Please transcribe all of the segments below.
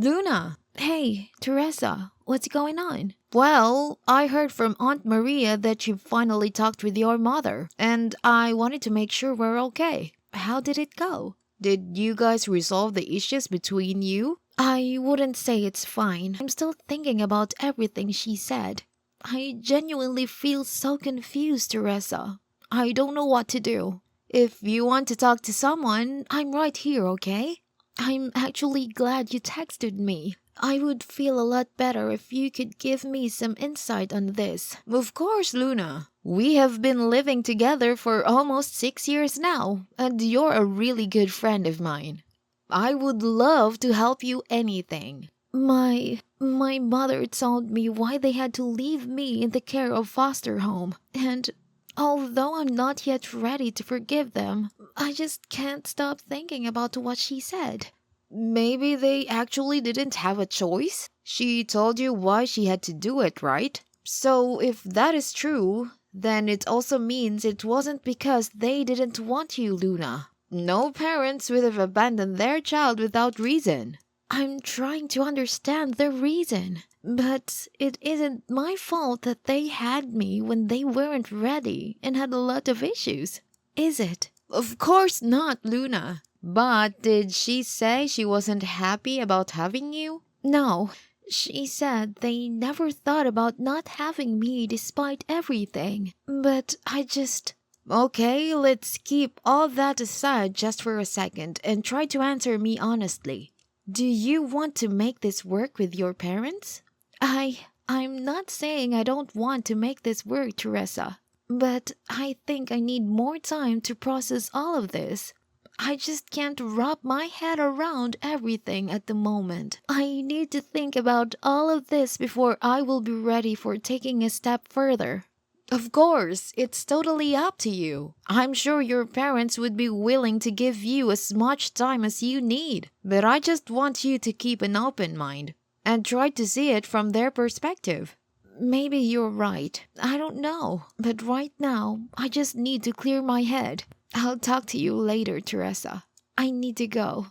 Luna! Hey, Teresa, what's going on? Well, I heard from Aunt Maria that you finally talked with your mother, and I wanted to make sure we're okay. How did it go? Did you guys resolve the issues between you? I wouldn't say it's fine. I'm still thinking about everything she said. I genuinely feel so confused, Teresa. I don't know what to do. If you want to talk to someone, I'm right here, okay? I'm actually glad you texted me. I would feel a lot better if you could give me some insight on this. Of course, Luna. We have been living together for almost 6 years now, and you're a really good friend of mine. I would love to help you anything. My mother told me why they had to leave me in the care of foster home, and although I'm not yet ready to forgive them, I just can't stop thinking about what she said. Maybe they actually didn't have a choice? She told you why she had to do it, right? So if that is true, then it also means it wasn't because they didn't want you, Luna. No parents would have abandoned their child without reason. I'm trying to understand the reason, but it isn't my fault that they had me when they weren't ready and had a lot of issues, is it? Of course not, Luna. But did she say she wasn't happy about having you? No, she said they never thought about not having me despite everything. But I just... Okay, let's keep all that aside just for a second and try to answer me honestly. Do you want to make this work with your parents? I'm not saying I don't want to make this work, Teresa. But I think I need more time to process all of this. I just can't wrap my head around everything at the moment. I need to think about all of this before I will be ready for taking a step further. Of course, it's totally up to you. I'm sure your parents would be willing to give you as much time as you need. But I just want you to keep an open mind and try to see it from their perspective. Maybe you're right. I don't know. But right now, I just need to clear my head. I'll talk to you later, Teresa. I need to go.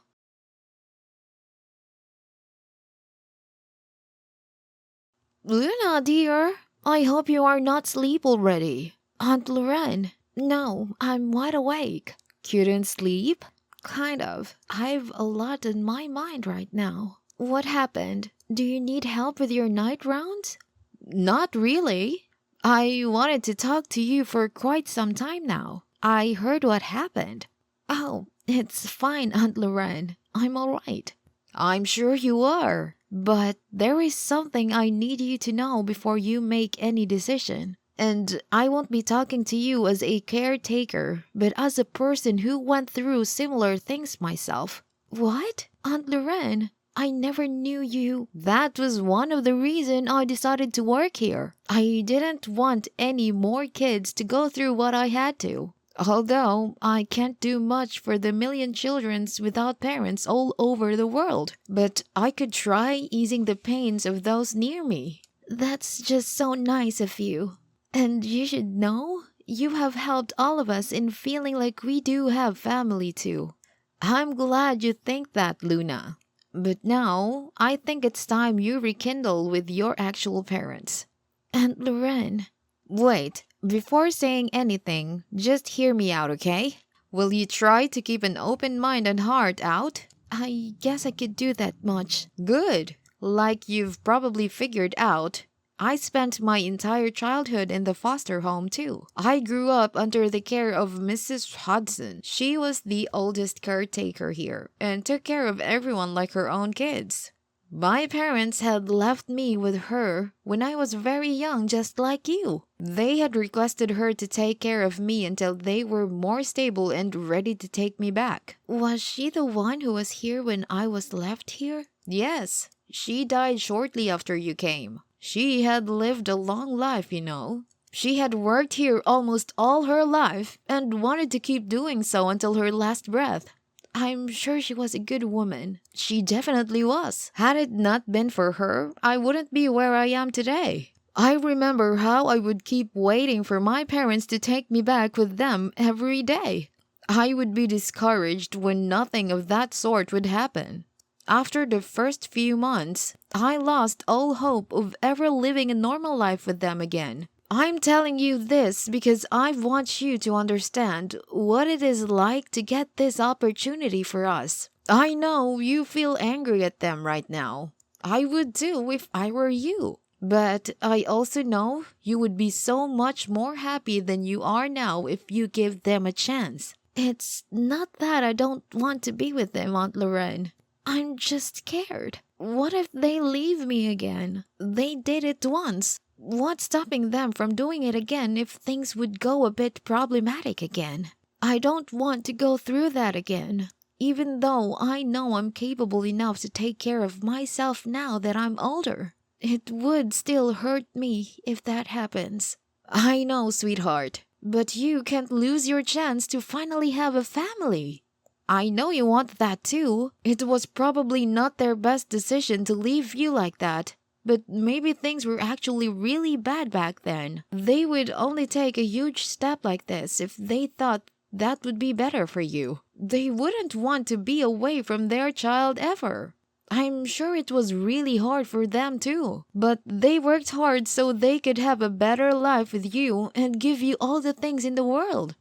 Luna, dear, I hope you are not asleep already. Aunt Lorraine, no, I'm wide awake. Couldn't sleep? Kind of. I've a lot in my mind right now. What happened? Do you need help with your night rounds? Not really. I wanted to talk to you for quite some time now. I heard what happened. Oh, it's fine, Aunt Lorraine. I'm all right. I'm sure you are. But there is something I need you to know before you make any decision. And I won't be talking to you as a caretaker, but as a person who went through similar things myself. What? Aunt Lorraine? I never knew you. That was one of the reasons I decided to work here. I didn't want any more kids to go through what I had to. Although I can't do much for the million children without parents all over the world. But I could try easing the pains of those near me. That's just so nice of you. And you should know, you have helped all of us in feeling like we do have family too. I'm glad you think that, Luna. But now, I think it's time you rekindle with your actual parents. Aunt Lorraine. Wait, before saying anything, just hear me out, okay? Will you try to keep an open mind and heart out? I guess I could do that much. Good. Like you've probably figured out, I spent my entire childhood in the foster home too. I grew up under the care of Mrs. Hudson. She was the oldest caretaker here and took care of everyone like her own kids. My parents had left me with her when I was very young, just like you. They had requested her to take care of me until they were more stable and ready to take me back. Was she the one who was here when I was left here? Yes, she died shortly after you came. She had lived a long life, you know. She had worked here almost all her life and wanted to keep doing so until her last breath. I'm sure she was a good woman. She definitely was. Had it not been for her, I wouldn't be where I am today. I remember how I would keep waiting for my parents to take me back with them every day. I would be discouraged when nothing of that sort would happen. After the first few months, I lost all hope of ever living a normal life with them again. I'm telling you this because I want you to understand what it is like to get this opportunity for us. I know you feel angry at them right now. I would too if I were you. But I also know you would be so much more happy than you are now if you give them a chance. It's not that I don't want to be with them, Aunt Lorraine. I'm just scared. What if they leave me again? They did it once. What's stopping them from doing it again if things would go a bit problematic again? I don't want to go through that again. Even though I know I'm capable enough to take care of myself now that I'm older. It would still hurt me if that happens. I know, sweetheart, but you can't lose your chance to finally have a family. I know you want that too. It was probably not their best decision to leave you like that. But maybe things were actually really bad back then. They would only take a huge step like this if they thought that would be better for you. They wouldn't want to be away from their child ever. I'm sure it was really hard for them too. But they worked hard so they could have a better life with you and give you all the things in the world.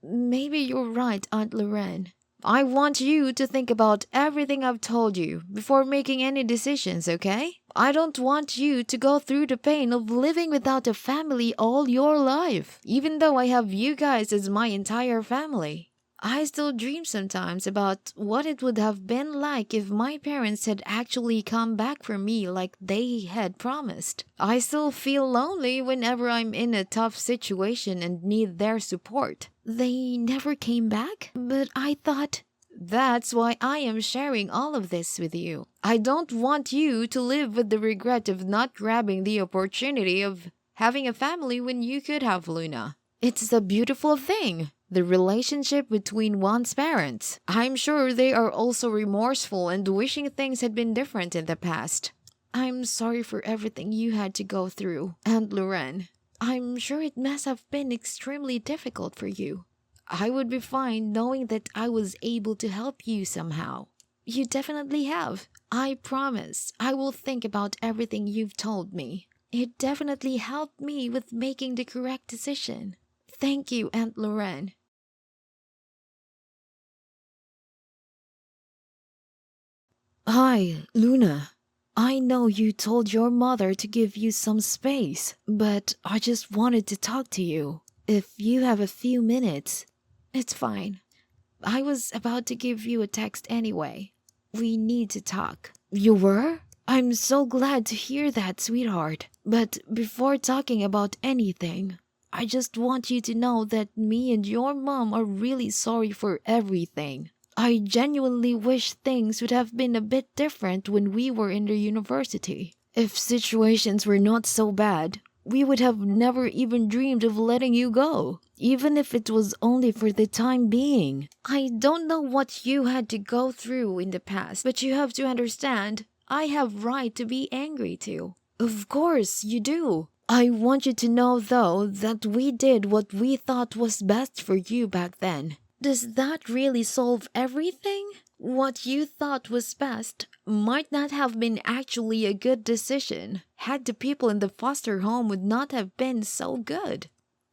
Maybe you're right, Aunt Lorraine. I want you to think about everything I've told you before making any decisions, okay? I don't want you to go through the pain of living without a family all your life, even though I have you guys as my entire family. I still dream sometimes about what it would have been like if my parents had actually come back for me like they had promised. I still feel lonely whenever I'm in a tough situation and need their support. They never came back? But I thought... That's why I am sharing all of this with you. I don't want you to live with the regret of not grabbing the opportunity of having a family when you could have, Luna. It's a beautiful thing. The relationship between one's parents. I'm sure they are also remorseful and wishing things had been different in the past. I'm sorry for everything you had to go through, Aunt Lorraine. I'm sure it must have been extremely difficult for you. I would be fine knowing that I was able to help you somehow. You definitely have. I promise I will think about everything you've told me. It definitely helped me with making the correct decision. Thank you, Aunt Lorraine. Hi, Luna. I know you told your mother to give you some space, but I just wanted to talk to you. If you have a few minutes, it's fine. I was about to give you a text anyway. We need to talk. You were? I'm so glad to hear that, sweetheart. But before talking about anything, I just want you to know that me and your mom are really sorry for everything. I genuinely wish things would have been a bit different when we were in the university. If situations were not so bad, we would have never even dreamed of letting you go, even if it was only for the time being. I don't know what you had to go through in the past, but you have to understand, I have right to be angry too. Of course you do. I want you to know though that we did what we thought was best for you back then. Does that really solve everything? What you thought was best might not have been actually a good decision had the people in the foster home would not have been so good.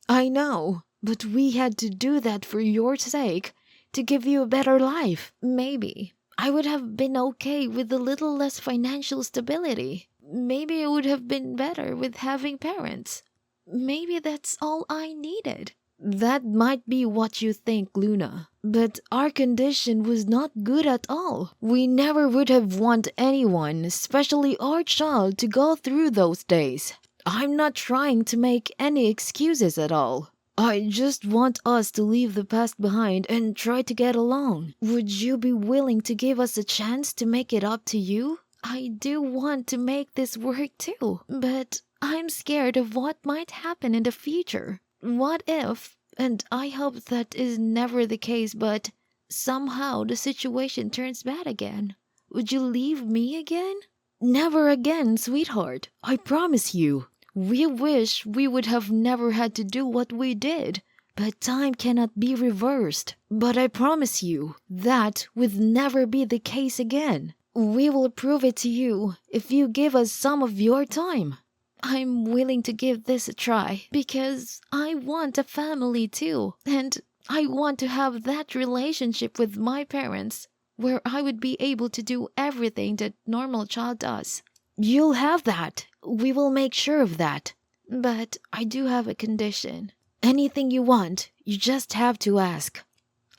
I know, but we had to do that for your sake, to give you a better life. Maybe I would have been okay with a little less financial stability. Maybe it would have been better with having parents. Maybe that's all I needed. That might be what you think, Luna, but our condition was not good at all. We never would have wanted anyone, especially our child, to go through those days. I'm not trying to make any excuses at all. I just want us to leave the past behind and try to get along. Would you be willing to give us a chance to make it up to you? I do want to make this work too, but I'm scared of what might happen in the future. What if, and I hope that is never the case, but somehow the situation turns bad again? Would you leave me again? Never again, sweetheart. I promise you. We wish we would have never had to do what we did, but time cannot be reversed. But I promise you that would never be the case again. We will prove it to you if you give us some of your time. I'm willing to give this a try because I want a family too, and I want to have that relationship with my parents where I would be able to do everything that normal child does. You'll have that. We will make sure of that. But I do have a condition. Anything you want, you just have to ask.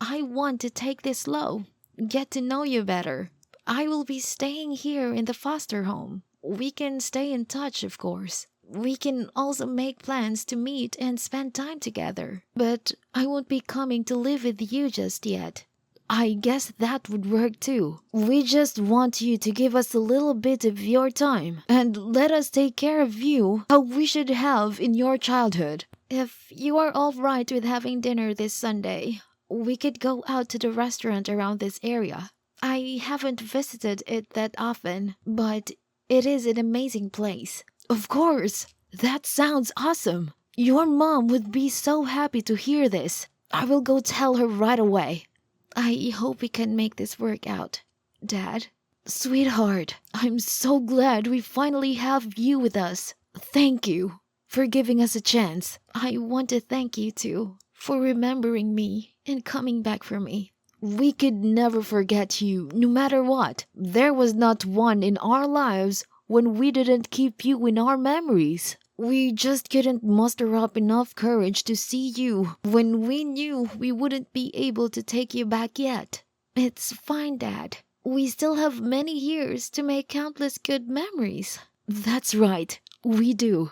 I want to take this slow, get to know you better. I will be staying here in the foster home. We can stay in touch, of course. We can also make plans to meet and spend time together. But I won't be coming to live with you just yet. I guess that would work too. We just want you to give us a little bit of your time and let us take care of you how we should have in your childhood. If you are all right with having dinner this Sunday, we could go out to the restaurant around this area. I haven't visited it that often, but it is an amazing place. Of course! That sounds awesome! Your mom would be so happy to hear this. I will go tell her right away. I hope we can make this work out, Dad. Sweetheart, I'm so glad we finally have you with us. Thank you for giving us a chance. I want to thank you too for remembering me and coming back for me. We could never forget you, no matter what. There was not one in our lives when we didn't keep you in our memories. We just couldn't muster up enough courage to see you when we knew we wouldn't be able to take you back yet. It's fine, Dad. We still have many years to make countless good memories. That's right, we do.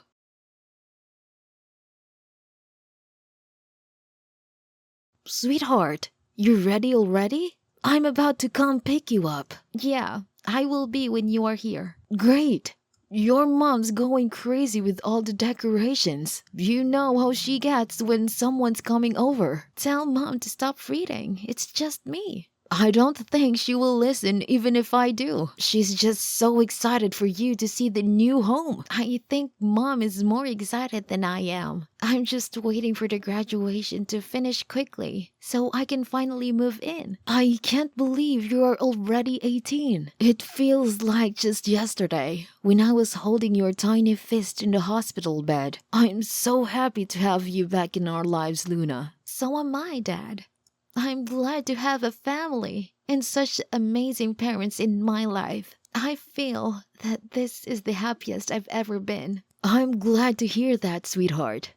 Sweetheart, you ready already? I'm about to come pick you up. Yeah, I will be when you are here. Great. Your mom's going crazy with all the decorations. You know how she gets when someone's coming over. Tell Mom to stop reading. It's just me. I don't think she will listen even if I do. She's just so excited for you to see the new home. I think Mom is more excited than I am. I'm just waiting for the graduation to finish quickly so I can finally move in. I can't believe you are already 18. It feels like just yesterday when I was holding your tiny fist in the hospital bed. I'm so happy to have you back in our lives, Luna. So am I, Dad. I'm glad to have a family and such amazing parents in my life. I feel that this is the happiest I've ever been. I'm glad to hear that, sweetheart.